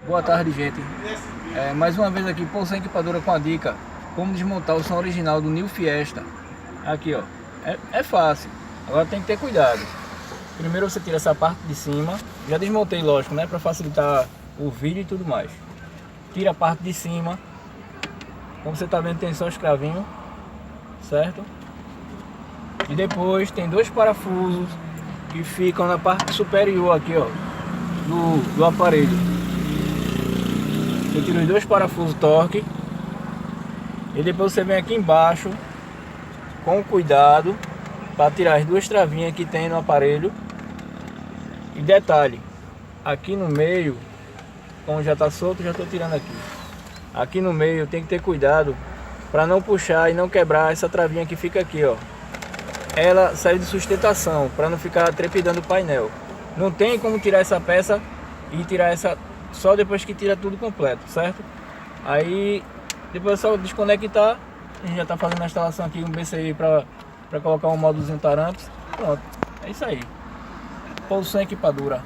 Boa tarde, gente. Mais uma vez aqui, Pouso Sem Equipadora com a dica como desmontar o som original do New Fiesta. Aqui, ó, é fácil, agora tem que ter cuidado. Primeiro você tira essa parte de cima, já desmontei, lógico, né, para facilitar o vídeo e tudo mais. Tira a parte de cima, como você tá vendo, tem só os cravinhos, certo? E depois tem dois parafusos que ficam na parte superior aqui, ó, do aparelho. Você tira os dois parafusos torque e depois você vem aqui embaixo com cuidado para tirar as duas travinhas que tem no aparelho. E detalhe, aqui no meio, como já está solto, já estou tirando aqui. Aqui no meio tem que ter cuidado para não puxar e não quebrar essa travinha que fica aqui, ó. Ela serve de sustentação para não ficar trepidando o painel. Não tem como tirar essa peça e tirar essa só depois que tira tudo completo, certo? Aí depois é só desconectar. A gente já está fazendo a instalação aqui, um BCI para colocar um módulozinho Taramps. Pronto, é isso aí. Pouso Sem Equipadora.